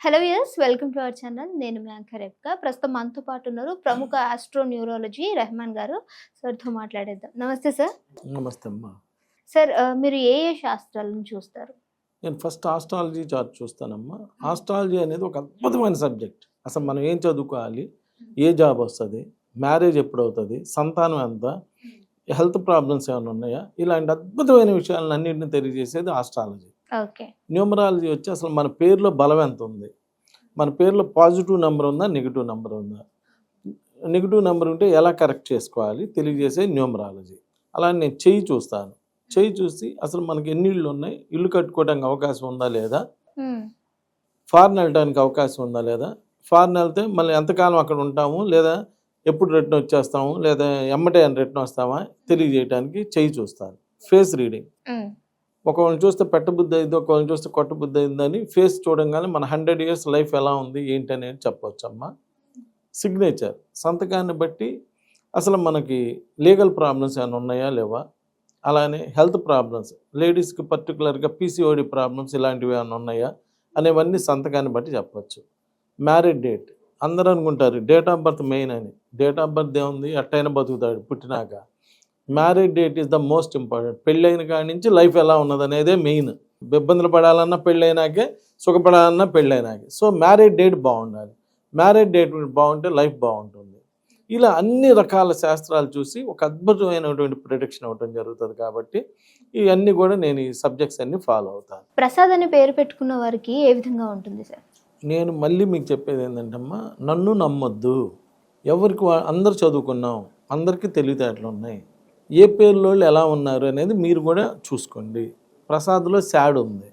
Hello yes welcome to our channel. నేను మీ anchor రేఖ. ప్రస్తుతం మనతో పాటు ఉన్నారు ప్రముఖ ఆస్ట్రో న్యూరాలజీ రెహమాన్ గారు. సార్తో మాట్లాడేద్దాం. నమస్తే సార్. నమస్తే అమ్మా. సార్ మీరు ఏ శాస్త్రాలను చూస్తారు? నేను ఫస్ట్ ఆస్ట్రాలజీ చార్ట్ చూస్తానమ్మా. ఆస్ట్రాలజీ అనేది ఒక అద్భుతమైన సబ్జెక్ట్. అసలు మనం ఏం చదువుకోవాలి, ఏ జాబ్ వస్తుంది, మ్యారేజ్ ఎప్పుడు అవుతుంది, సంతానం ఎంత, హెల్త్ ప్రాబ్లమ్స్ ఏమైనా ఉన్నాయా, ఇలాంటి అద్భుతమైన విషయాలను అన్నింటినీ తెలియజేసేది ఆస్ట్రాలజీ. ఓకే. న్యూమరాలజీ వచ్చి అసలు మన పేరులో బలం ఎంత ఉంది, మన పేరులో పాజిటివ్ నెంబర్ ఉందా, నెగిటివ్ నెంబర్ ఉందా, నెగిటివ్ నెంబర్ ఉంటే ఎలా కరెక్ట్ చేసుకోవాలి తెలియజేసే న్యూమరాలజీ. అలా నేను చెయ్యి చూస్తాను. చెయ్యి చూసి అసలు మనకి ఎన్ని ఇళ్ళు ఉన్నాయి, ఇల్లు కట్టుకోవడానికి అవకాశం ఉందా లేదా, ఫారెన్ వెళ్ళడానికి అవకాశం ఉందా లేదా, ఫారెన్ వెళ్తే మళ్ళీ ఎంతకాలం అక్కడ ఉంటాము, లేదా ఎప్పుడు రిటర్న్ వచ్చేస్తాము, లేదా ఎమ్మటే రిటర్న్ వస్తామా తెలియజేయడానికి చెయ్యి చూస్తాను. ఫేస్ రీడింగ్, ఒకళ్ళని చూస్తే పెట్టబుద్ధి అయింది, ఒకళ్ళని చూస్తే కొట్టబుద్ధి అయిందని ఫేస్ చూడంగానే మన 100 years లైఫ్ ఎలా ఉంది ఏంటి అనేది చెప్పవచ్చు అమ్మా. సిగ్నేచర్, సంతకాన్ని బట్టి అసలు మనకి లీగల్ ప్రాబ్లమ్స్ ఏమైనా ఉన్నాయా లేవా, అలానే హెల్త్ ప్రాబ్లమ్స్, లేడీస్కి పర్టికులర్గా పీసీఓడి ప్రాబ్లమ్స్ ఇలాంటివి ఏమైనా ఉన్నాయా అనేవన్నీ సంతకాన్ని బట్టి చెప్పచ్చు. మ్యారేజ్ డేట్, అందరూ అనుకుంటారు డేట్ ఆఫ్ బర్త్ మెయిన్ అని. డేట్ ఆఫ్ బర్త్ ఏముంది, ఎట్టయినా బతుకుతాడు పుట్టినాక. Marriage date is the most important. పెళ్ళైన కాడి నుంచి లైఫ్ ఎలా ఉన్నది అనేదే మెయిన్. ఇబ్బందులు పడాలన్నా పెళ్ళైనాకే, సుఖపడాలన్నా పెళ్ళైనాకే. సో మ్యారేజ్ డేట్ బాగుండాలి. మ్యారేజ్ డేట్ బాగుంటే లైఫ్ బాగుంటుంది. ఇలా అన్ని రకాల శాస్త్రాలు చూసి ఒక అద్భుతమైనటువంటి ప్రిడిక్షన్ అవ్వడం జరుగుతుంది. కాబట్టి ఇవన్నీ కూడా నేను ఈ సబ్జెక్ట్స్ అన్ని ఫాలో అవుతాను. ప్రసాద్ అని పేరు పెట్టుకున్న వారికి ఏ విధంగా ఉంటుంది సార్? నేను మళ్ళీ మీకు చెప్పేది ఏంటంటమ్మా, నన్ను నమ్మొద్దు. ఎవరికి అందరు చదువుకున్నాం, అందరికీ తెలివితేటలు ఉన్నాయి. ఏ పేర్లో ఎలా ఉన్నారు అనేది మీరు కూడా చూసుకోండి. ప్రసాద్లో శాడ్ ఉంది,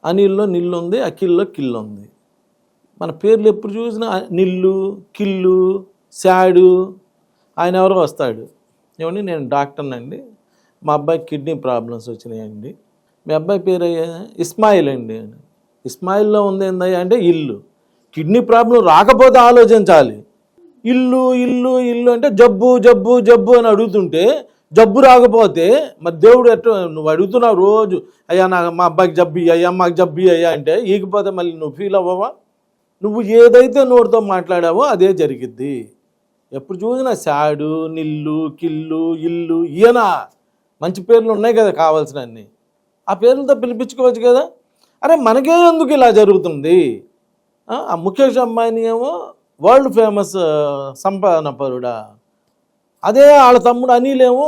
అనిల్లో నిల్లు ఉంది, అఖిల్లో కిల్లు ఉంది. మన పేర్లు ఎప్పుడు చూసినా నిల్లు, కిల్లు, శాడు. ఆయన ఎవరో వస్తాడు, ఏమండి నేను డాక్టర్నండి, మా అబ్బాయికి కిడ్నీ ప్రాబ్లమ్స్ వచ్చినాయండి. మీ అబ్బాయి పేరు ఇస్మాయిల్ అండి. ఇస్మాయిల్లో ఉంది ఏందయ్యా అంటే ఇల్లు. కిడ్నీ ప్రాబ్లం రాకపోతే ఆలోచించాలి. ఇల్లు ఇల్లు ఇల్లు అంటే జబ్బు జబ్బు జబ్బు అని అడుగుతుంటే, జబ్బు రాకపోతే మరి దేవుడు ఎట్లా, నువ్వు అడుగుతున్నావు రోజు, అయ్యా మా అబ్బాయికి జబ్బు అయ్యా, మాకు జబ్బు అయ్యా అంటే ఈగిపోతే మళ్ళీ నువ్వు ఫీల్ అవ్వవా? నువ్వు ఏదైతే నోటితో మాట్లాడావో అదే జరిగిద్ది. ఎప్పుడు చూసినా శాడు, నిల్లు, కిల్లు, ఇల్లు, ఈయన మంచి పేర్లు ఉన్నాయి కదా కావాల్సినన్ని, ఆ పేర్లతో పిలిపించుకోవచ్చు కదా. అరే మనకే ఎందుకు ఇలా జరుగుతుంది? ఆ ముఖేష్ అంబానీ ఏమో వరల్డ్ ఫేమస్ సంపాదన పరుడా, అదే వాళ్ళ తమ్ముడు అనిల్ ఏమో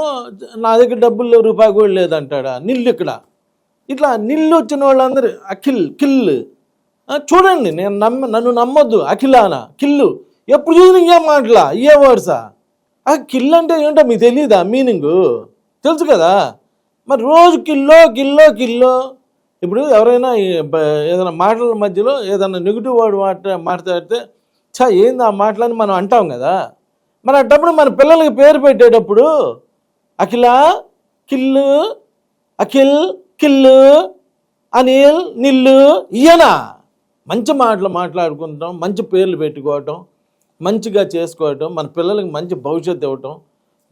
నా దగ్గర డబ్బులు రూపాయి కూడా లేదంటాడా. నిల్లు ఇక్కడ ఇట్లా నిల్లు వచ్చిన వాళ్ళందరూ అఖిల్ కిల్. చూడండి, నన్ను నమ్మొద్దు. అఖిలానా కిల్లు, ఎప్పుడు చూసిన ఏ మాటలా, ఏ వర్డ్సా? కిల్ అంటే ఏంటో మీకు తెలియదా? మీనింగు తెలుసు కదా. మరి రోజు కిల్లో కిల్లో కిల్లో. ఇప్పుడు ఎవరైనా ఏదైనా మాటల మధ్యలో ఏదైనా నెగిటివ్ వర్డ్ మాట్లాడితే ఏంది ఆ మాటలని మనం అంటాం కదా. మరి అట్టప్పుడు మన పిల్లలకి పేరు పెట్టేటప్పుడు అఖిలా కిల్లు, అఖిల్ కిల్లు, అనిల్ నిల్లు, ఈయన మంచి మాటలు మాట్లాడుకుంటాం, మంచి పేర్లు పెట్టుకోవటం, మంచిగా చేసుకోవటం, మన పిల్లలకి మంచి భవిష్యత్తు ఇవ్వటం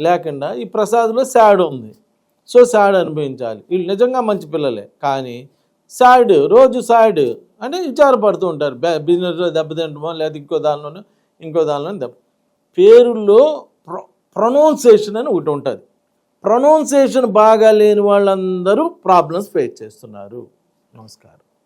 లేకుండా ఈ ప్రసాద్లో శాడ్ ఉంది. సో శాడ్ అనుభవించాలి. వీళ్ళు నిజంగా మంచి పిల్లలే, కానీ శాడ్, రోజు శాడ్ అంటే విచారపడుతూ ఉంటారు. బిజినెస్లో దెబ్బతింటమో లేదా ఇంకో దానిలోనే దెబ్బ. పేరుల్లో ప్రొనౌన్సియేషన్ అని ఒకటి ఉంటుంది. ప్రొనౌన్సియేషన్ బాగా లేని వాళ్ళందరూ ప్రాబ్లమ్స్ ఫేస్ చేస్తున్నారు. నమస్కారం.